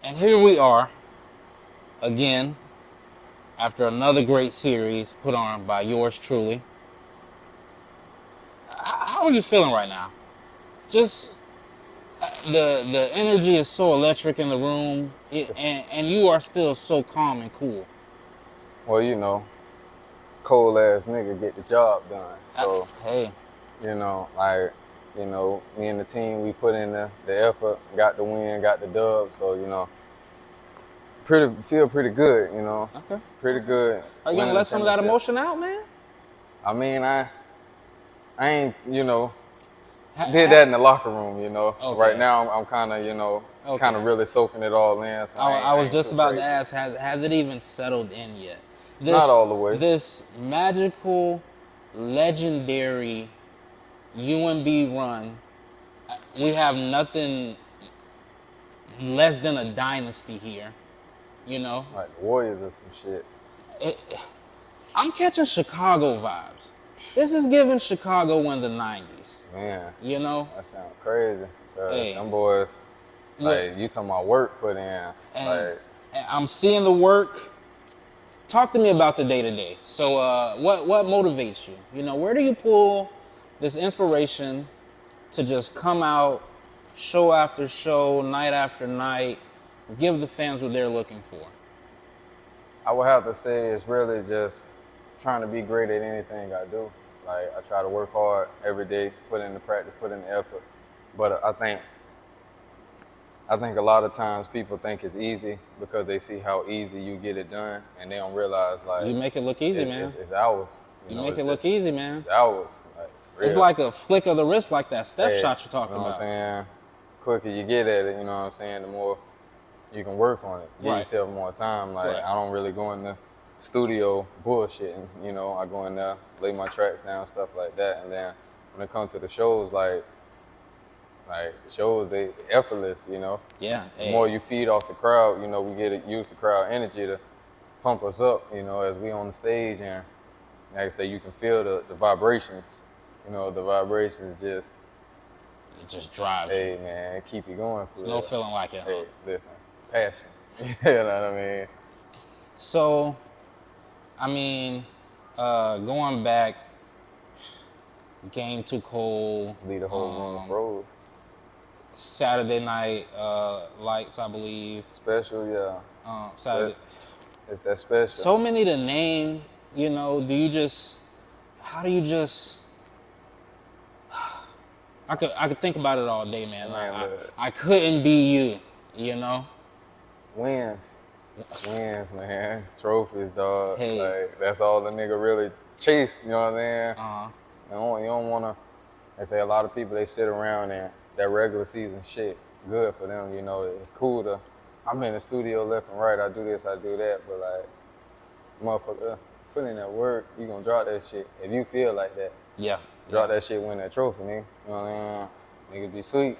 And here we are again after another great series put on by yours truly. How are you feeling right now? Just the energy is so electric in the room, and you are still so calm and cool. Well, cold ass nigga get the job done. So, Hey, me and the team, we put in the effort, got the win, got the dub. So, feel pretty good. okay. Pretty good. Are you gonna Winning the let some of that championship. emotion out, man? I mean, I ain't, did Ha- that in the locker room. Right okay. now, I'm kind of, kind Okay. of really soaking it all in. So I I was ain't just too about to crazy. ask, has it even settled in yet? Not This all the way. this magical, legendary UMB run. We have nothing less than a dynasty here. You know, Like the Warriors or some shit. I'm catching Chicago vibes. This is giving Chicago in the '90s. Man, You know, that sounds crazy. Cause hey, them boys, look, like you talking about work put in, and, like and I'm seeing the work. Talk to me about the day to day. So, what motivates you? You know, where do you pull this inspiration to just come out, show after show, night after night, give the fans what they're looking for? I would have to say it's really just trying to be great at anything I do. Like I try to work hard every day, put in the practice, put in the effort. But I think a lot of times people think it's easy because they see how easy you get it done, and they don't realize like You make it look easy, man. it's hours. You make it look easy, man. It's hours, like for It's real. like a flick of the wrist, like that step Hey, shot you're you talking know what I'm about. saying? Quicker you get at it, you know what I'm saying, the more you can work on it. Give Right. yourself more time. Like Right. I don't really go in the studio bullshitting, I go in there, lay my tracks down, stuff like that. And then when it comes to the shows, like shows they effortless. Yeah. The Hey. more you feed off the crowd, we get to use the crowd energy to pump us up, as we on the stage, and like I say, you can feel the vibrations. The vibrations just, It just drives you. hey man, keep you going for There's no real. feeling like it, huh? Hey, listen, passion. You know what I mean? So, I mean, going back, game too cold. Leave the whole room froze. Saturday night lights, I believe. Special, yeah. Saturday. It's that special. So many to name. You know, how do you just? I could think about it all day, man. Man, I couldn't be you. You know. wins, man. Trophies, dog. Hey. Like that's all the nigga really chase. You know what I'm saying? Uh-huh. You don't wanna. They say a lot of people they sit around and that regular season shit good for them. It's cool to. I'm in the studio left and right. I do this, I do that, but like, motherfucker, put in that work. You gonna drop that shit if you feel like that. Yeah. Drop that shit, win that trophy, nigga. You know what I mean? Nigga be sleep.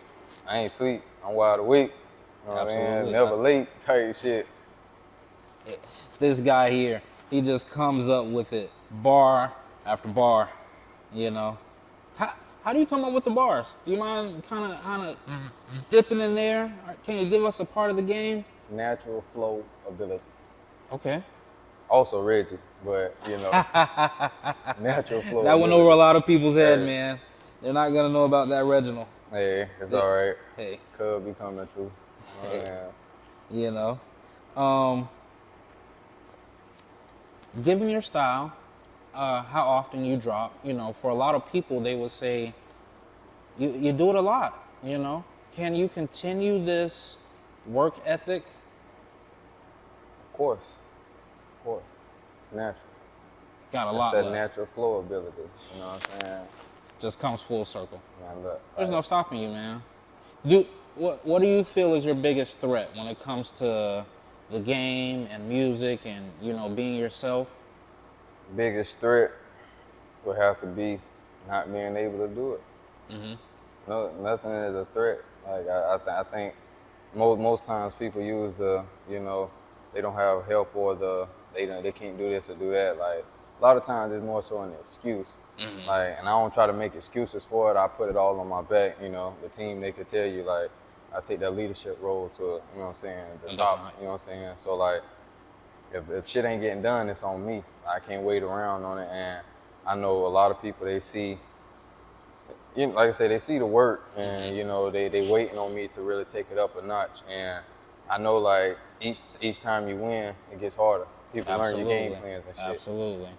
I ain't sleep. I'm wide awake. You know what I Absolutely. mean? Never late type shit. This guy here, he just comes up with it bar after bar. You know. How do you come up with the bars? Do you mind kind of dipping in there? Can you give us a part of the game? Natural flow ability. Okay. Also Reggie, but natural flow That went ability. over a lot of people's head, Hey. man. They're not gonna know about that Reginald. Hey, it's all right. Hey, Cub be coming through. Yeah. you know. Given your style, how often you drop, for a lot of people, they would say you do it a lot, Can you continue this work ethic? Of course. It's natural. Got a It's lot that left. natural flow ability. You know what I'm saying? Just comes full circle. Man, look, There's like, no stopping you, man. What do you feel is your biggest threat when it comes to the game and music and being yourself? biggest threat would have to be not being able to do it. No, nothing is a threat. Like I think most times people use they don't have help or they can't do this or do that. Like a lot of times it's more so an excuse. Like, and I don't try to make excuses for it. I put it all on my back. The team they could tell you like I take that leadership role to, you know what I'm saying, the And top, definitely. you know what I'm saying? So like, if shit ain't getting done, it's on me. I can't wait around on it. And I know a lot of people, they see, you know, like I said, they see the work and, you know, they waiting on me to really take it up a notch. And I know like each time you win, it gets harder. People learn your game Absolutely. plans and shit. Absolutely.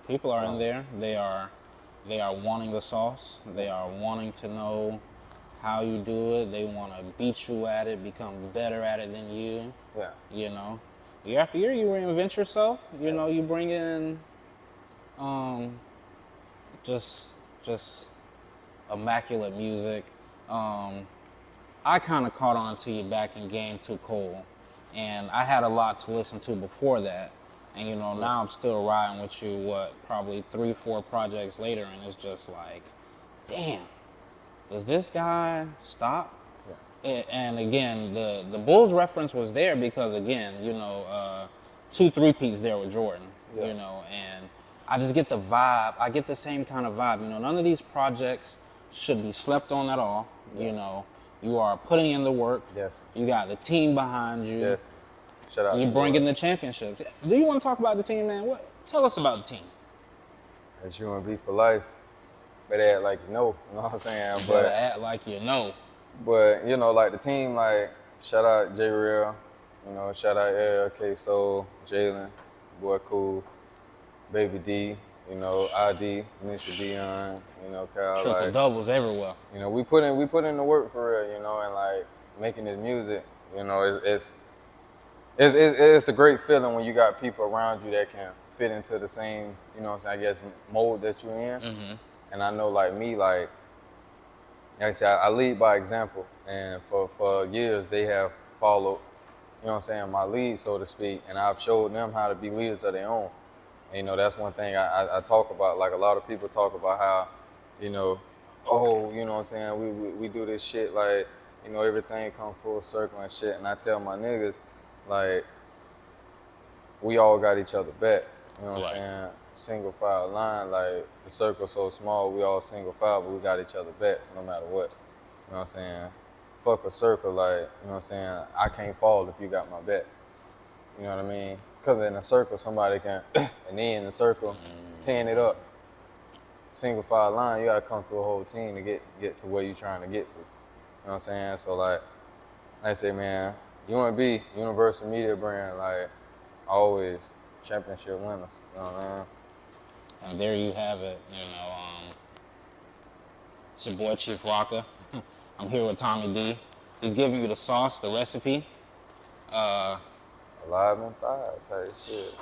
People are in So, there. They are wanting the sauce. They are wanting to know how you do it. They want to beat you at it, become better at it than you. yeah. You know, year after year, you reinvent yourself. You know, you bring in um, just just immaculate music. I kind of caught on to you back in Game Too Cold, and I had a lot to listen to before that. And you know, now I'm still riding with you. What, probably 3, 4 projects later, and it's just like, damn, does this guy stop? And again, the Bulls reference was there because again, you know, 2 3-peats there with Jordan. Yeah. You know, and I just get the vibe. I get the same kind of vibe. You know, none of these projects should be slept on at all. Yeah. You know, you are putting in the work. Yeah. You got the team behind you. Yeah. Shout out You to bring boys. in the championships. Do you want to talk about the team, man? Tell us about the team. It's UNB for life. Better act like you know what I'm saying? Better act like you know. But you know, like the team, like shout out J Real, you know, shout out LK Soul, Jalen, boy cool, Baby D, you know, ID, Mr. Dion, you know, Kyle, Triple like, doubles everywhere. you know, we put in the work for real, you know, and like making this music, you know, it's a great feeling when you got people around you that can fit into the same, you know what I'm saying, I guess mold that you're in. And I know like me, like I said, I lead by example, and for years they have followed, you know what I'm saying, my lead, so to speak, and I've showed them how to be leaders of their own. And, you know, that's one thing I talk about, like a lot of people talk about how, you know, oh, you know what I'm saying, we do this shit, like, you know, everything come full circle and shit, and I tell my niggas, like, we all got each other backs, you know what I'm saying? Single file line, like the circle's so small, we all single file, but we got each other backs no matter what. You know what I'm saying? Fuck a circle, like, you know what I'm saying? I can't fall if you got my back. You know what I mean? Because in a circle, somebody can, and then in the circle, tearing it up. Single file line, you gotta come through a whole team to get to where you're trying to get to. You know what I'm saying? So like I say, man, UNB, Universal Media Brand, like always championship winners. You know what I mean? And there you have it. You know, it's your boy Chief Rocka. I'm here with Tommie D. He's giving you the sauce, the recipe. Alive and 5 type shit.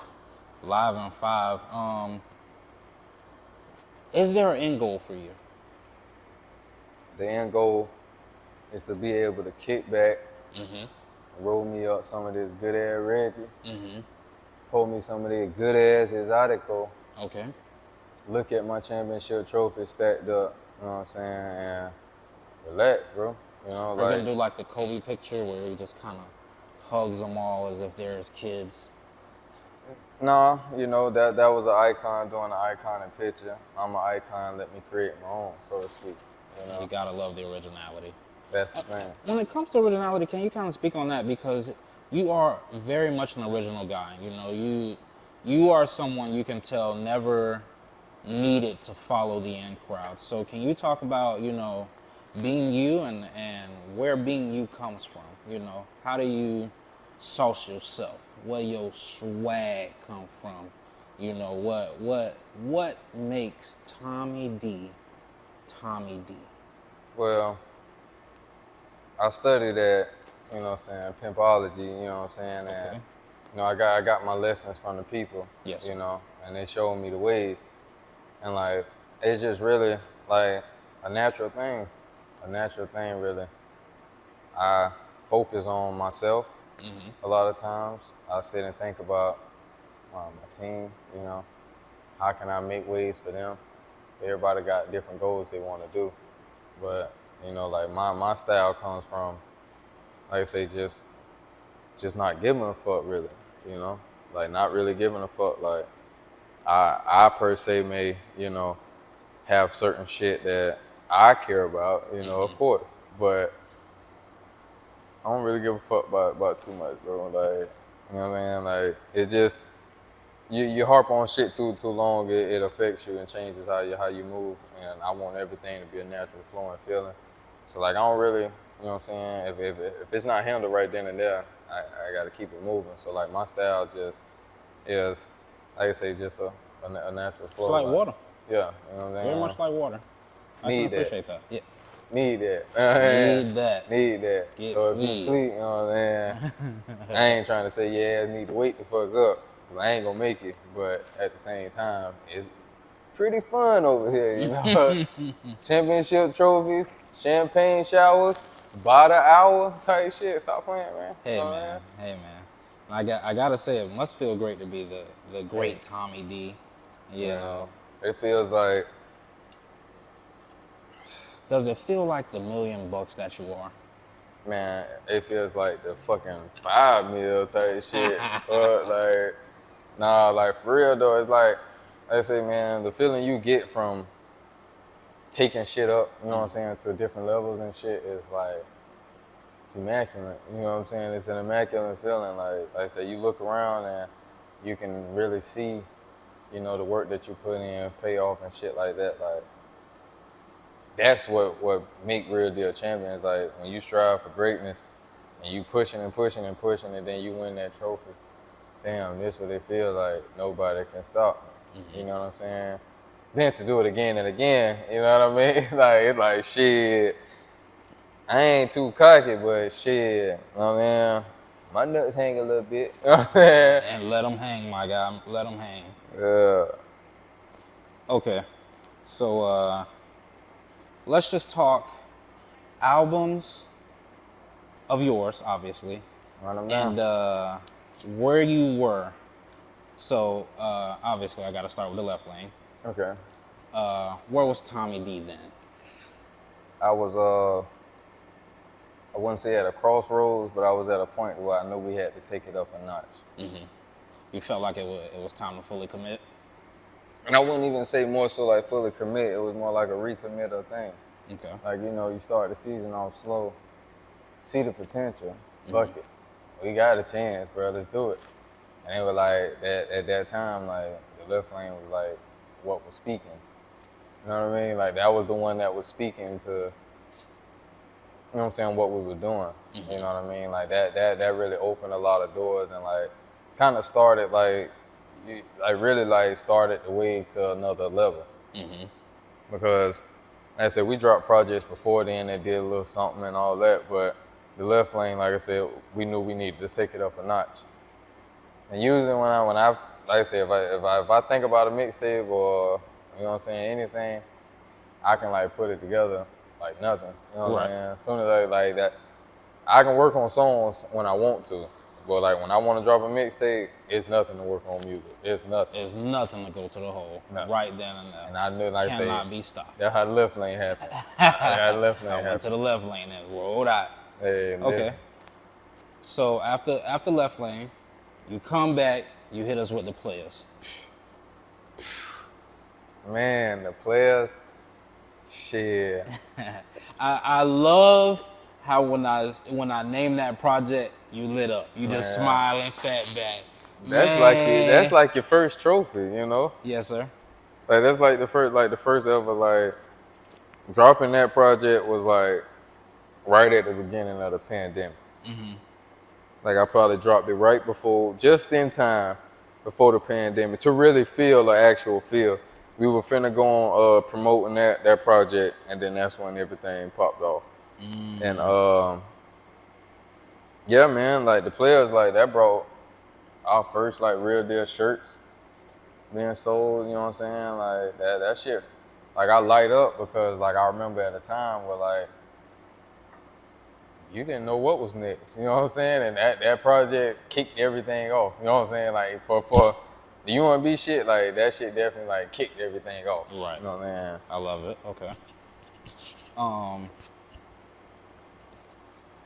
Live in 5. Is there an end goal for you? The end goal is to be able to kick back, roll me up some of this good ass Reggie, pour me some of this good ass Exotico, Okay. look at my championship trophy stacked up, you know what I'm saying, and relax, bro. You know, We're like, gonna do like the Kobe picture where he just kind of hugs them all as if they're his kids. nah, you know, that was an icon doing an iconic picture. I'm an icon, let me create my own, so to speak. You know, You gotta love the originality. that's the thing. When it comes to originality, can you kind of speak on that? Because you are very much an original guy. You know, you are someone you can tell never needed to follow the in crowd. So can you talk about, you know, being you and where being you comes from? You know, how do you sauce yourself? Where your swag come from? You know, what makes Tommie D Tommie D? Well, I studied at, you know what I'm saying, pimpology, you know what I'm saying, and Okay. you know, I got my lessons from the people, Yes. you know, and they showed me the ways, and like it's just really like a natural thing really. I focus on myself a lot of times. I sit and think about my team, you know, how can I make ways for them? Everybody got different goals they want to do, but you know, like my style comes from, like I say, just not giving a fuck really, you know, like not really giving a fuck. Like I per se may, you know, have certain shit that I care about, you know, of course, but I don't really give a fuck about too much, bro. Like, you know what I mean? Like, it just you harp on shit too long, it affects you and changes how you move. And I want everything to be a natural flowing feeling. So like, I don't really, you know what I'm saying? If it's not handled right then and there, I got to keep it moving. So like, my style just is, like I say, just a natural flow. It's like water. Yeah, you know what I'm saying? Very much like water. I can Need that. appreciate that. Yeah. Need that. Need that. Need that. Get so if please. you sleep, you know what I'm saying? I ain't trying to say, yeah, I need to wake the fuck up. 'Cause I ain't gonna make it. But at the same time, it's pretty fun over here, you know? Championship trophies, champagne showers, by the hour type shit. Stop playing, man. Hey, You know what man. I mean? Hey, man. I gotta say, it must feel great to be the great Tommie D. You know. It feels like, Does it feel like the $1 million that you are? man, it feels like the fucking 5 mil type shit. But like, nah, like for real though, it's like I say, man, the feeling you get from taking shit up, you know what I'm saying, to different levels and shit is like, it's immaculate. You know what I'm saying? It's an immaculate feeling. Like I say, you look around and you can really see, you know, the work that you put in, pay off and shit like that. Like, that's what make real deal champions. Like when you strive for greatness and you pushing and pushing and pushing and then you win that trophy. Damn, this what it feel like. Nobody can stop me. You know what I'm saying? Then to do it again and again, you know what I mean? Like it's like shit. I ain't too cocky, but shit, you know what I mean? My nuts hang a little bit. You know what I'm saying? And let them hang, my guy. Let them hang. Yeah. Okay. So, let's just talk albums of yours, obviously, Run them down. and where you were. So, obviously, I got to start with the left lane. Okay. Where was Tommie D then? I was I wouldn't say at a crossroads, but I was at a point where I knew we had to take it up a notch. You felt like it was time to fully commit? And I wouldn't even say more so like fully commit. It was more like a recommit or thing. Okay. Like, you know, you start the season off slow, see the potential, fuck it. We got a chance, bro, let's do it. And it was like, at that time, like, the left lane was like what was speaking. You know what I mean? Like, that was the one that was speaking to, you know what I'm saying, what we were doing. You know what I mean? Like, that really opened a lot of doors and, like, kind of started, like really, like, started the wave to another level. Because, like I said, we dropped projects before then that did a little something and all that, but the left lane, like I said, we knew we needed to take it up a notch. And usually when I like I said, if I think about a mixtape or, you know what I'm saying, anything, I can like put it together like nothing. You know what I'm saying? As soon as I like that, I can work on songs when I want to. But like when I want to drop a mixtape, it's nothing to work on music. It's nothing. There's nothing to go to the hole. Nothing. Right then and there. And I knew, like I Cannot said, be stopped. that's how the left lane happened. How the left lane I went happened. to the left lane and rolled out. Hey, Okay. So after left lane, you come back, you hit us with the players. Man, the players, shit. I love how when I named that project, you lit up. You just smiled and sat back. That's like your first trophy, you know? Yes, sir. Like that's like the first ever like dropping that project was like right at the beginning of the pandemic. Like I probably dropped it right before, just in time before the pandemic to really feel the actual feel. We were finna go on promoting that project, and then that's when everything popped off. And yeah, man, like the players, like that brought our first like real deal shirts being sold. You know what I'm saying? Like that shit. Like I light up because like I remember at a time where like you didn't know what was next. You know what I'm saying? And that project kicked everything off. You know what I'm saying? Like for the UMB shit, like that shit definitely like kicked everything off. Right. You know what I'm saying? I love it. Okay.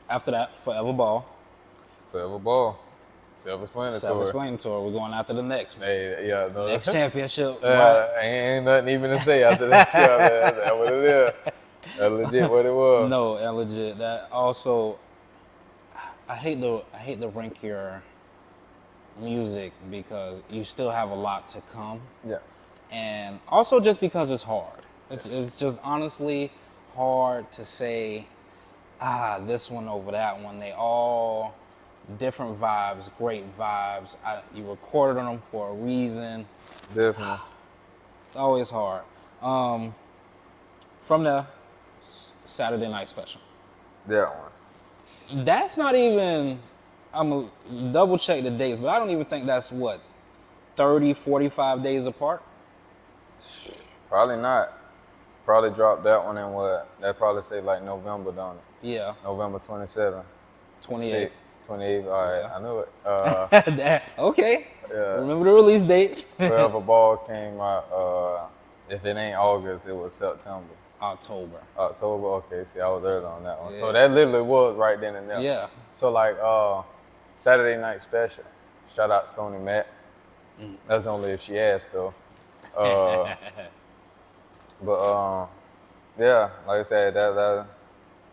After that, Forever Ball. Forever Ball. Self-explanatory. Self-explanatory. We're going after the next one. Hey, yeah, no. Next championship. Right? Ain't nothing even to say after that. Yeah, that's what it is. That's legit what it was. No, and legit. That also, hate to rank your music because you still have a lot to come. Yeah. And also just because it's hard. It's just honestly hard to say, this one over that one. They all different vibes, great vibes. You recorded them for a reason. Definitely. It's always hard. From the Saturday Night Special. That one. That's not even, I'm going to double check the dates, but I don't even think that's 30, 45 days apart? Probably not. Probably dropped that one in that probably say like November, don't it? Yeah. November 27th. 28. 28, all right, Yeah. I knew it. Okay. Yeah. Remember the release dates? Forever Ball came out, if it ain't August, it was September. October. October, okay, see, I was early on that one. Yeah. So that literally was right then and there. Yeah. So like, Saturday Night Special, shout out Stony Matt. That's only if she asked though. But yeah, like I said, that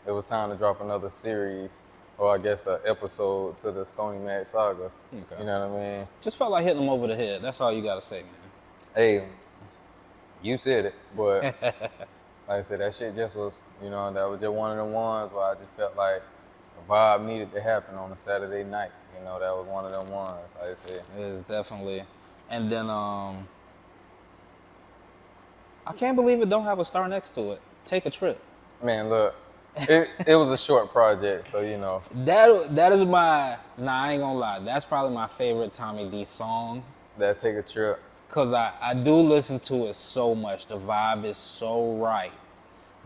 it was time to drop another series, or I guess an episode to the Stony Matt saga. Okay. You know what I mean? Just felt like hitting them over the head. That's all you got to say, man. Hey, you said it, but like I said, that shit just was, that was just one of the ones where I just felt like the vibe needed to happen on a Saturday night. That was one of them ones, like I said. It is definitely. And then, I can't believe it don't have a star next to it. Take a trip. Man, look, it was a short project, so That is I ain't gonna lie. That's probably my favorite Tommie D song. That Take a Trip. Cause I do listen to it so much. The vibe is so right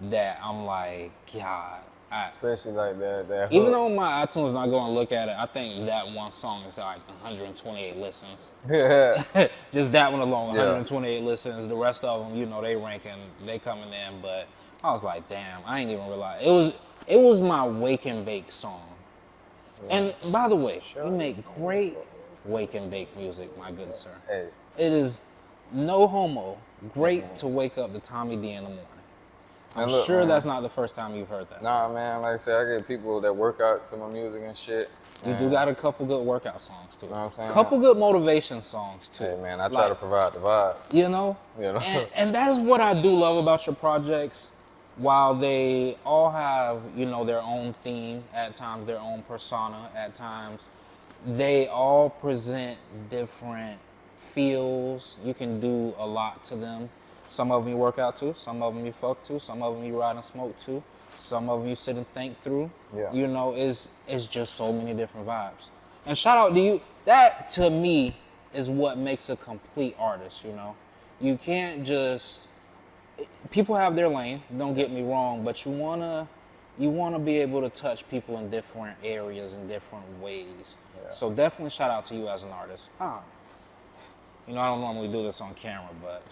that I'm like, God. Especially like that Even hook. though my iTunes not going to look at it, I think that one song is like 128 listens. Just that one alone, 128 listens. The rest of them, they ranking, they coming in. But I was like, damn, I ain't even realize it was my wake and bake song. And by the way, you make great wake and bake music, my good sir. Hey. It is no homo. Great to wake up to Tommie D in the morning. I'm sure man, that's not the first time you've heard that. Nah, man. Like I said, I get people that work out to my music and shit. You do got a couple good workout songs too. You know what I'm saying? Couple good motivation songs too. Hey, man, I try to provide the vibes. You know? And that's what I do love about your projects. While they all have, their own theme, at times their own persona, at times they all present different feels. You can do a lot to them. Some of them you work out to, some of them you fuck to, some of them you ride and smoke to, some of them you sit and think through. Yeah. It's just so many different vibes. And shout out to you. That to me is what makes a complete artist. You can't just. People have their lane. Don't get me wrong, but you wanna be able to touch people in different areas in different ways. Yeah. So definitely shout out to you as an artist. I don't normally do this on camera, but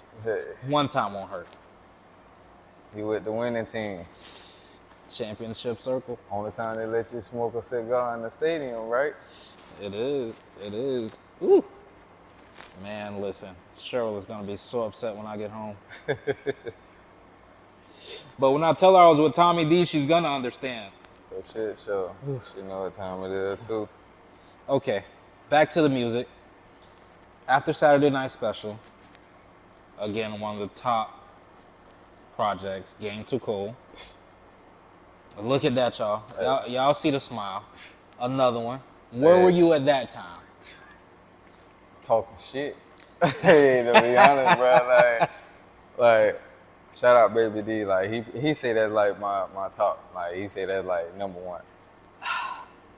one time won't hurt. You with the winning team. Championship circle. Only time they let you smoke a cigar in the stadium, right? It is. Ooh. Man, listen. Cheryl is going to be so upset when I get home. But when I tell her I was with Tommie D, she's going to understand. For shit, sure. She know what time it is, too. Okay. Back to the music. After Saturday Night Special, again, one of the top projects, Game Too Cold. Look at that, y'all. Y'all see the smile. Another one. Where were you at that time? Talking shit. Hey, to be honest, bro, like, shout out Baby D. Like, he say that's like my top. Like, he say that's like number one.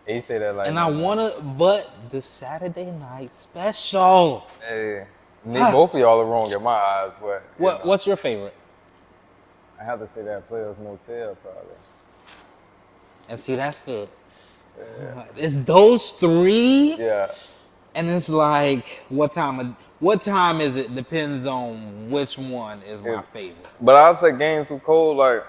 He say that like. And but the Saturday Night Special. Hey, both of y'all are wrong in my eyes, but. What's your favorite? I have to say that Players Motel, probably. And see, that's it's those three. Yeah. And it's like, what time is it? Depends on which one is my favorite. But I'll say Game Too Cold, like.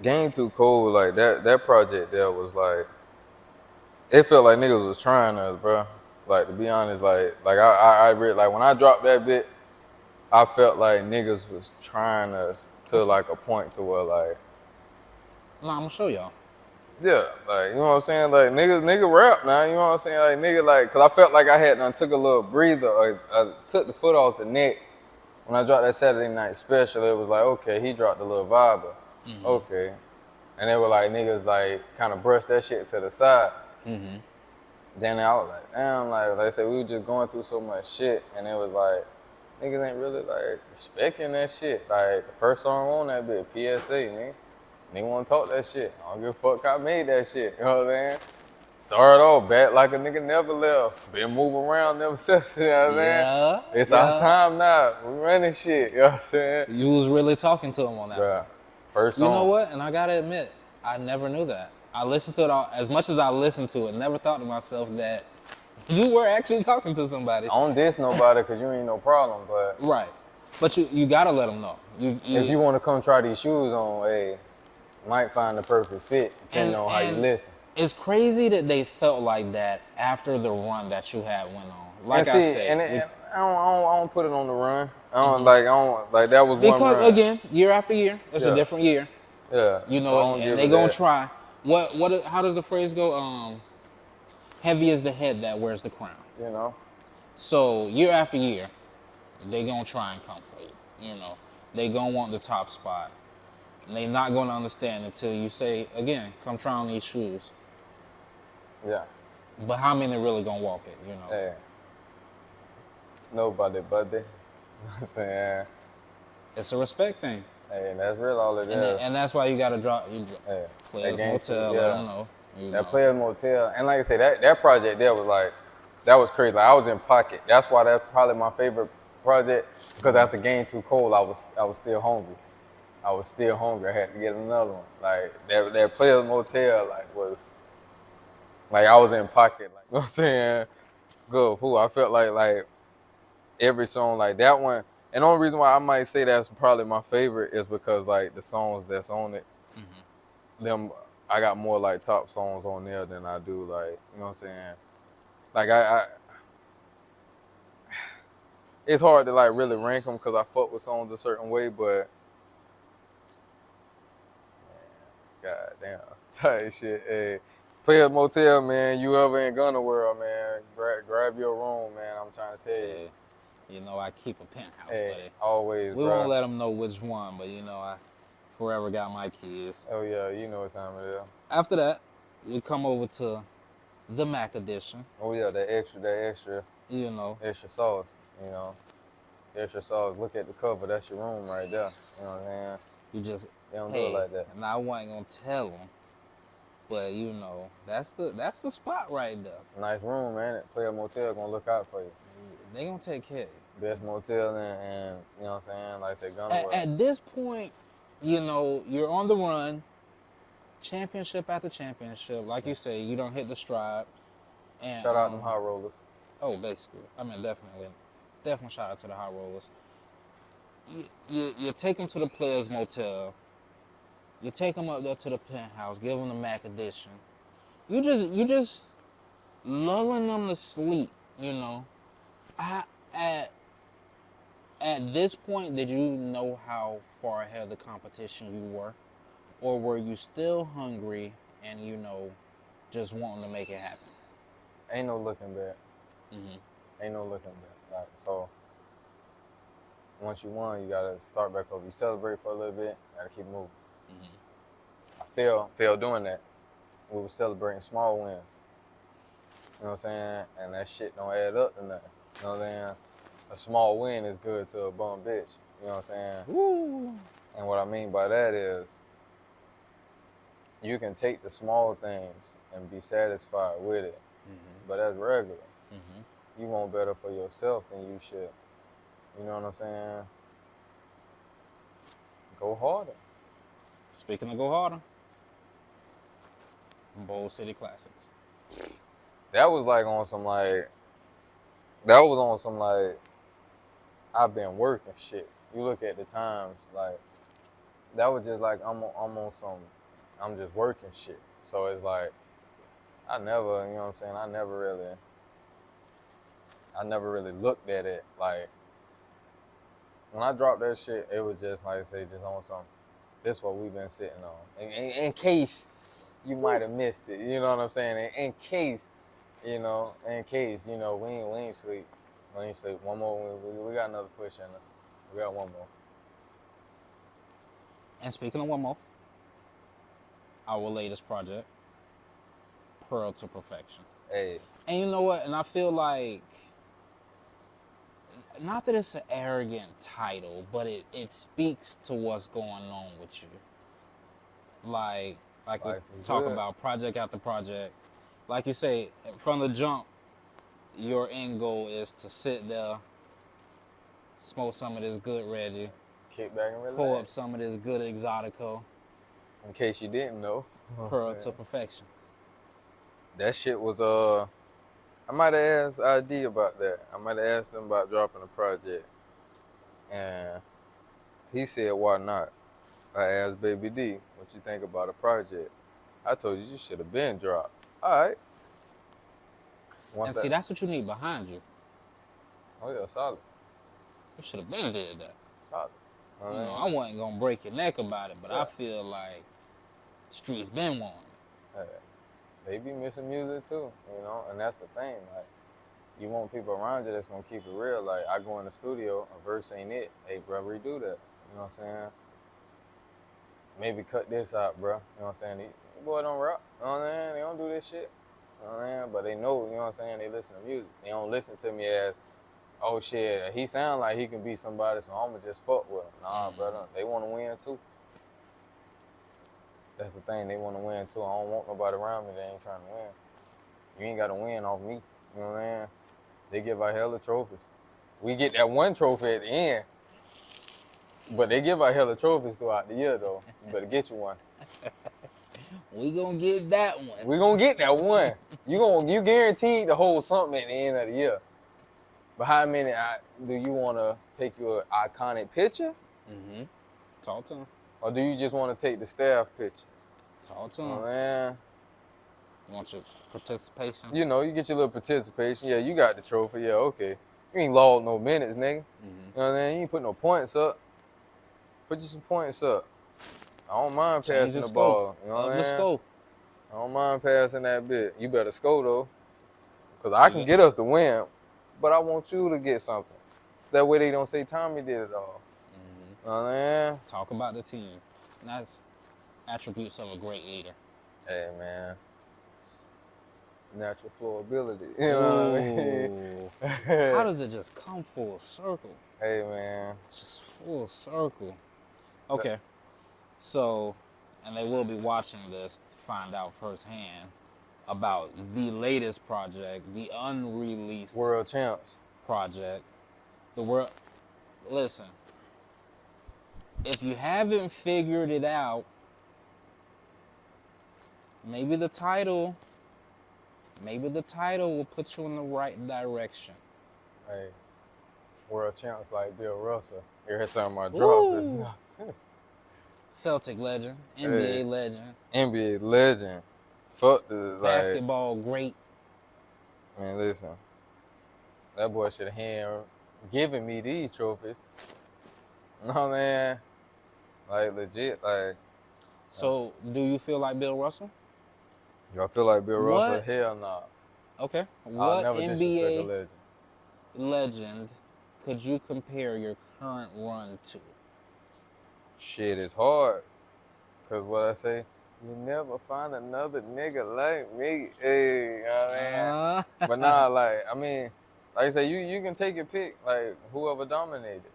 Game Too Cold, like that project there was like, it felt like niggas was trying us, bro. Like, to be honest, like I really, like when I dropped that bit, I felt like niggas was trying us to like a point to where like, No, I'm gonna show y'all. Yeah, like, you know what I'm saying? Like, nigga rap now, you know what I'm saying? Like, nigga, like, cause I felt like I had done took a little breather, or I took the foot off the neck. When I dropped that Saturday night special, it was like, okay, he dropped a little vibe. Okay. And they were like, niggas, like, kind of brushed that shit to the side. Then I was like, damn, like I said, we were just going through so much shit, and it was like, niggas ain't really, like, respecting that shit. Like, the first song on that bit, PSA, nigga. Nigga wanna talk that shit. I don't give a fuck how I made that shit, you know what I'm saying? Started off back like a nigga never left. Been moving around, never stepped, you know what I'm saying? Yeah, It's yeah. our time now. We running shit, you know what I'm saying? You was really talking to him on that. Bruh, first You song. know what? And I gotta admit, I never knew that. I listened to it all, as much as I listened to it. Never thought to myself that you were actually talking to somebody. I don't diss nobody because you ain't no problem, but Right. But you gotta let them know. if you want to come try these shoes on, hey, might find the perfect fit depending on how you listen. It's crazy that they felt like that after the run that you had went on. Like And see, I said, and I don't put it on the run. I don't like that was one because run. again, year after year, it's a different year. Yeah, You so know, I don't and give they it gonna that. try. How does the phrase go? Heavy is the head that wears the crown. You know, So year after year, they gonna try and come for you. You know, they gonna want the top spot. And they not gonna understand until you say again, come try on these shoes. yeah. But how many really gonna walk it? You know. Hey, nobody but they. You know what I'm saying? It's a respect thing. Hey, that's real all it is. And that's why you gotta drop Hey, Players game Motel, too, let them know. That Players Motel, and like I said, that project there was like, that was crazy. Like, I was in pocket. That's why that's probably my favorite project, because after Game Too Cold, I was still hungry. I was still hungry. I had to get another one. Like that Players Motel, like was, like I was in pocket. Like, you know what I'm saying? Good fool. I felt like every song like that one. And the only reason why I might say that's probably my favorite is because like the songs that's on it, them I got more like top songs on there than I do like, you know what I'm saying? Like I it's hard to like really rank them because I fuck with songs a certain way, but god damn, tight shit. Hey, Players Motel, man. You ever in Gunner World, man? Grab your room, man. I'm trying to tell you. Yeah. You know, I keep a penthouse, Hey, buddy. always, We bro. won't let them know which one, but you know, I forever got my kids. Oh yeah, you know what time it is. After that, we come over to the Mac edition. Oh yeah, that extra You know, sauce, you know. Extra sauce. Look at the cover. That's your room right there. You know what I'm saying? you just They don't do it like that. And I wasn't gonna tell them, but you know, that's the spot right there. It's a nice room, man. Player Motel gonna look out for you. They gonna take care of you. Best motel and you know what I'm saying? Like I said, Gunner World. At this point, you know, you're on the run, championship after championship. Like you say, you don't hit the stride. And, Shout out them high rollers. Oh, basically. I mean, definitely shout out to the high rollers. You take them to the Players Motel. You take them up there to the penthouse, give them the Mac edition. You just lulling them to sleep, you know. At this point, did you know how far ahead of the competition you were? Or were you still hungry and, you know, just wanting to make it happen? Ain't no looking back. Ain't no looking back. Like, so once you won, you gotta start back over. You celebrate for a little bit, gotta keep moving. I failed doing that. We were celebrating small wins. You know what I'm saying? And that shit don't add up to nothing. You know what I'm saying? A small win is good to a bum bitch. You know what I'm saying? Woo! And what I mean by that is you can take the small things and be satisfied with it. But that's regular. You want better for yourself than you should. You know what I'm saying? Go harder. Speaking of go harder, Bowl City Classics. That was on some like I've been working shit. You look at the times, like that was just like I'm on some I'm just working shit. So it's like I never, you know what I'm saying, I never really looked at it like when I dropped that shit, it was just like I say, just on some This what we've been sitting on. In case you might have missed it, you know what I'm saying? In case, you know, we ain't sleep. We ain't sleep. One more, we got another push in us. We got one more. And speaking of one more, our latest project, Pearl to Perfection. Hey. And you know what? And I feel like, not that it's an arrogant title, but it speaks to what's going on with you. Like we talk about project after project. Like you say, from the jump, your end goal is to sit there, smoke some of this good Reggie, kick back and relax. Pull up some of this good Exotico. In case you didn't know. Pearl to Perfection. That shit was, I might have asked ID about that. I might have asked him about dropping a project. And he said, why not? I asked Baby D, what you think about a project? I told you should have been dropped. All right. See, that's what you need behind you. Oh, yeah, solid. You should have been did that. Solid. You know, I wasn't going to break your neck about it, but I feel like the streets been wanting it. Yeah. They be missing music too, you know, and that's the thing. Like, you want people around you that's gonna keep it real. Like, I go in the studio, a verse ain't it. Hey, bro, redo that. You know what I'm saying? Maybe cut this out, bro. You know what I'm saying? These boy don't rap. You know what I'm saying? They don't do this shit. You know what I'm saying? But they know, you know what I'm saying? They listen to music. They don't listen to me as, oh shit, he sound like he can be somebody, so I'ma just fuck with him. Nah, brother. They wanna win too. That's the thing, they want to win too. I don't want nobody around me that ain't trying to win. You ain't got to win off me. You know what I'm saying? They give out hella trophies. We get that one trophy at the end, but they give out hella trophies throughout the year though. You better get you one. We gonna get that one. We gonna get that one. You guaranteed to hold something at the end of the year. But how many do you want to take your iconic picture? Mm-hmm. Talk to him. Or do you just want to take the staff picture? Talk to him. Oh, man. You want your participation? You know, you get your little participation. Yeah, you got the trophy. Yeah, okay. You ain't logged no minutes, nigga. Mm-hmm. You know what I mean? You ain't put no points up. Put you some points up. I don't mind passing the ball. You know what I mean? Let's go. I don't mind passing that bit. You better score, though. Because I can get us the win, but I want you to get something. That way they don't say Tommie did it all. You know what I mean? Talk about the team. And that's attributes of a great leader. Hey, man. Natural flow ability. You know what I mean? How does it just come full circle? Hey, man. Just full circle. Okay. So, and they will be watching this to find out firsthand about the latest project, the unreleased World Champs project. Listen. If you haven't figured it out, maybe the title will put you in the right direction. Hey, World Champs like Bill Russell. Every time I drop this. Celtic legend, NBA legend. NBA legend. Fuck the basketball great. Man, listen. That boy should have given me these trophies. No, man. Like, legit, like. So, do you feel like Bill Russell? Do I feel like Bill Russell? Hell nah. Okay. I'll never disrespect a legend. Legend could you compare your current run to? Shit, it's hard. Because what I say, you never find another nigga like me. Hey, you know what I mean? But nah, like I say, you can take your pick, like, whoever dominated.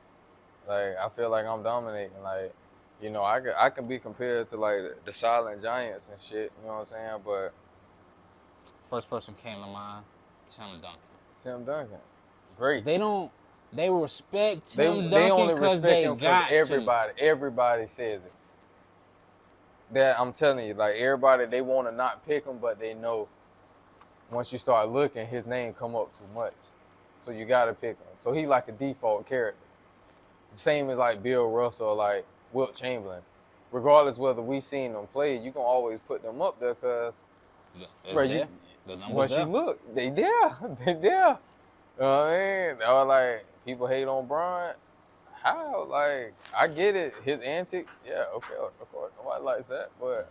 Like, I feel like I'm dominating. Like, you know, I can be compared to, like, the Silent Giants and shit, you know what I'm saying? But first person came to mind, Tim Duncan. Tim Duncan. Great. They respect Tim Duncan because they got everybody. Everybody says it. That I'm telling you, like, everybody, they want to not pick him, but they know once you start looking, his name come up too much. So you got to pick him. So he like a default character. Same as like Bill Russell or like Wilt Chamberlain. Regardless whether we seen them play, you can always put them up there because once you look, they there. They there. You know what I mean? Or like people hate on Bron. how? Like, I get it. His antics, yeah, okay, of course, nobody likes that. But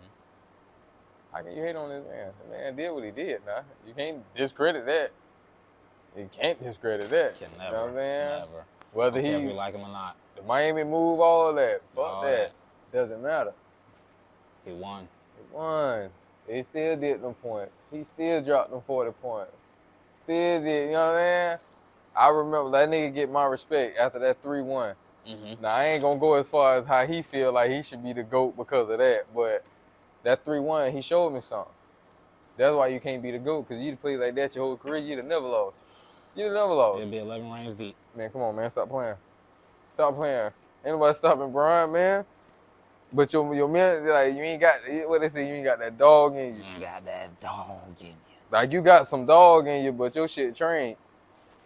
how can you hate on this man? The man did what he did. Nah, you can't discredit that. You can't discredit that. Can You know what never, I'm saying? never. Whether Don't care if he you like him or not. the Miami move, all that, fuck All that. that. Doesn't matter. He won. He won. He still did them points. He still dropped them 40 points. Still did, you know what I mean? I remember that nigga get my respect after that 3-1. Now, I ain't gonna go as far as how he feel like he should be the GOAT because of that, but that 3-1, he showed me something. That's why you can't be the GOAT, because you'd play like that your whole career, you'd have never lost. You'd have never lost. It'll be 11 rings deep. Man, come on, man, stop playing. Stop playing. Ain't nobody stopping Brian, man. But your man, like, you ain't got, what they say, you ain't got that dog in you. You ain't got that dog in you. Like, you got some dog in you, but your shit trained.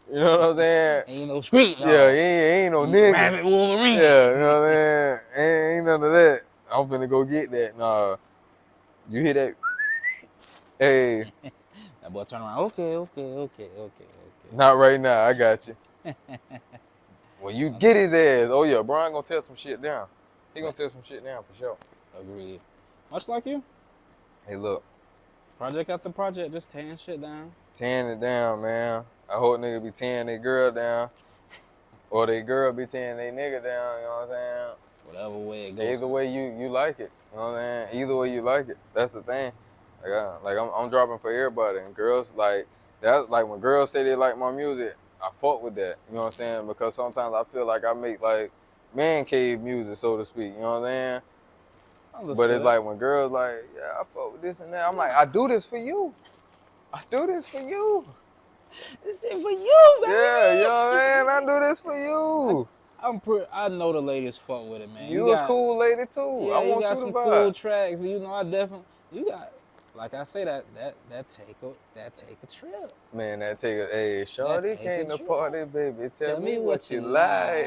You know what I'm saying? Ain't no street dog. Yeah, he ain't no nigga. Rabbit Wolverine. Yeah, you know what I'm saying? Ain't none of that. I'm finna go get that. Nah, you hear that? Hey, That boy turn around. Okay. not right now. I got you. When you get his ass, oh yeah, Brian gonna tear some shit down. He gonna tear some shit down for sure. Agreed. Much like you. Hey, look, Project after project, just tearing shit down. tearing it down, man. I hope nigga be tearing their girl down, or they girl be tearing their nigga down. You know what I'm saying? Whatever way it goes. Either way you like it. You know what I'm saying? Either way you like it. That's the thing. I'm dropping for everybody, and girls like that. Like when girls say they like my music, I fuck with that. You know what I'm saying? Because sometimes I feel like I make like man cave music, so to speak. You know what I'm saying? But it's like when girls like, yeah, I fuck with this and that. I'm like, I do this for you. I do this for you. This shit for you, man. Yeah, you know what I'm saying? I do this for you. I know the ladies fuck with it, man. You a cool lady too. Yeah, I want you got you to some vibe. cool tracks. You know, I definitely. You got, like I say, that take a trip. Man, that take a, hey, shorty take came a to trip. party, baby. Tell me what you like.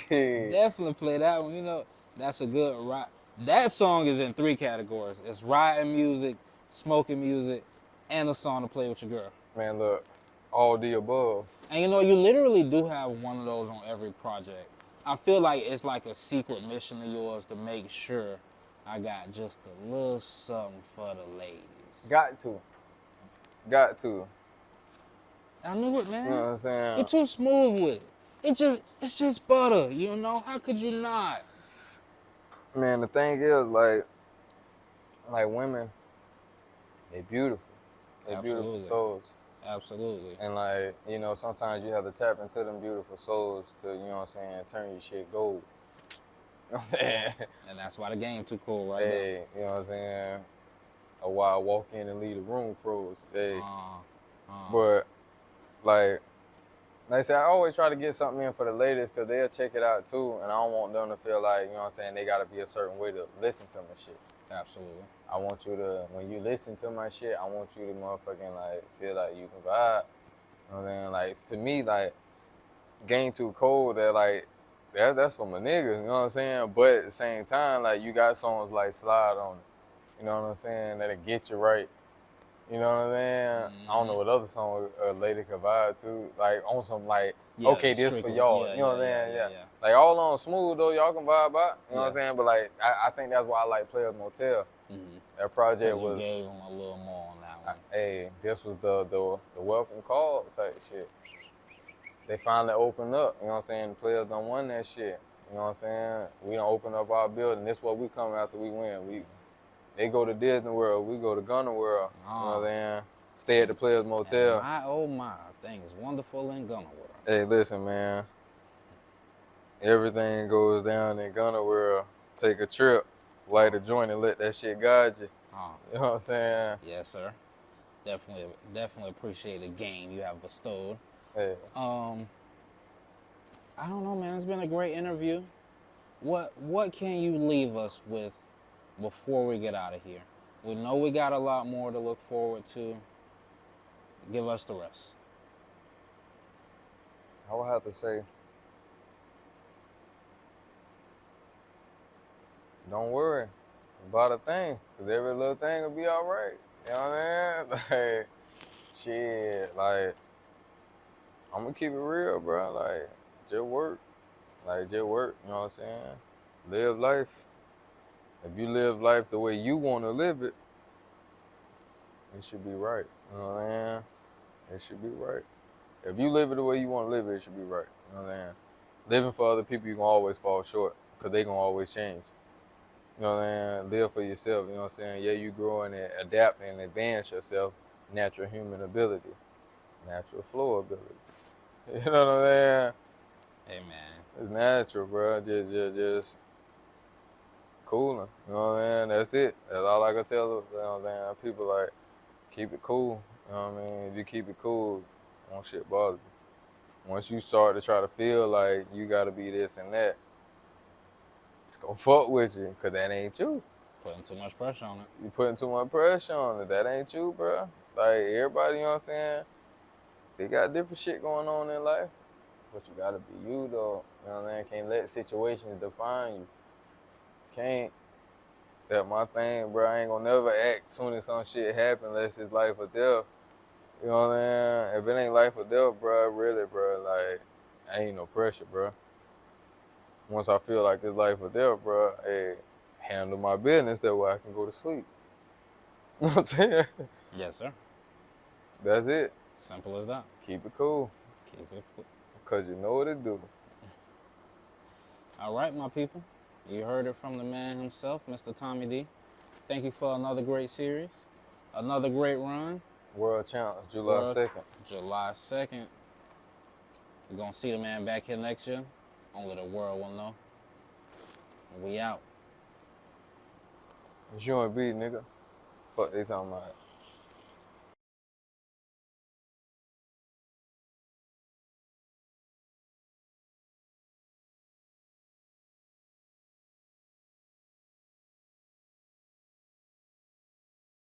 Hey. Definitely play that one. You know, that's a good ride. That song is in 3 categories. It's riding music, smoking music, and a song to play with your girl. Man, look, all the above. And you know, you literally do have one of those on every project. I feel like it's like a secret mission of yours to make sure I got just a little something for the ladies. Got to. I knew it, man. You know what I'm saying? You're too smooth with it. It's just butter, you know? How could you not? Man, the thing is, like women, they beautiful. They beautiful souls. Absolutely. And like, you know, sometimes you have to tap into them beautiful souls to, you know what I'm saying, turn your shit gold. You know what I'm saying? And that's why the game too cool right Hey, you know what I'm saying? Or why I walk in and leave the room froze. Hey. But like I said, I always try to get something in for the ladies because they'll check it out too. And I don't want them to feel like, you know what I'm saying, they got to be a certain way to listen to my shit. Absolutely. I want you to, when you listen to my shit, I want you to motherfucking like feel like you can vibe. You know what I'm saying? Like, to me, like, Game Too Cold, that like, that's for my niggas, you know what I'm saying? But at the same time, like, you got songs like Slide on it. You know what I'm saying? That'll get you right. You know what I'm saying? I don't know what other song a lady could vibe to. Like, on some, like, okay, this for y'all. You know what I'm saying? Yeah. Like, all on smooth, though, y'all can vibe out. You know what I'm saying? But, like, I think that's why I like Players Motel. That project was. You gave them a little more on that one. Hey, this was the welcome call type shit. They finally opened up. You know what I'm saying? The players done won that shit. You know what I'm saying? We done open up our building. This what we come after we win. They go to Disney World. We go to Gunner World. You know what I'm saying? Stay at the Players Motel. And oh my, things wonderful in Gunner World. Hey, listen, man. Everything goes down in Gunner World. Take a trip. Light a joint and let that shit guide you. You know what I'm saying? Yes, sir. Definitely appreciate the game you have bestowed. Hey. I don't know, man. It's been a great interview. What can you leave us with before we get out of here? We know we got a lot more to look forward to. Give us the rest. I would have to say, don't worry about a thing, because every little thing will be all right. You know what I mean? Like, shit, like, I'm going to keep it real, bro. Like, just work. Like, just work, you know what I'm saying? Live life. If you live life the way you want to live it, it should be right. You know what I'm saying? It should be right. If you live it the way you want to live it, it should be right. You know what I'm saying? Living for other people, you're going to always fall short because they going to always change. You know what I'm saying? Live for yourself, you know what I'm saying? Yeah, you grow and adapt and advance yourself. Natural human ability. Natural flow ability. You know what I'm saying? Hey, man. It's natural, bro. Just cooling. You know what I'm saying? That's it. That's all I can tell. You know what I'm saying? People like, keep it cool. You know what I mean? If you keep it cool, won't shit bother you. Once you start to try to feel like you gotta be this and that, it's gonna fuck with you, cause that ain't you. Putting too much pressure on it. You putting too much pressure on it. That ain't you, bro. Like, everybody, you know what I'm saying? They got different shit going on in life. But you gotta be you, though. You know what I'm saying? Can't let situations define you. Can't. That's my thing, bro. I ain't gonna never act soon as some shit happen unless it's life or death. You know what I'm saying? If it ain't life or death, bro, really, bro, like, ain't no pressure, bro. Once I feel like it's life or death, bro, hey, handle my business that way I can go to sleep. You know what I'm saying? Yes, sir. That's it. Simple as that. Keep it cool. Keep it cool. Because you know what it do. All right, my people. You heard it from the man himself, Mr. Tommie D. Thank you for another great series. Another great run. World Champs, July 2nd. July 2nd. We're going to see the man back here next year. Only the world will know. We out. It's you and B, nigga. Fuck they talking about.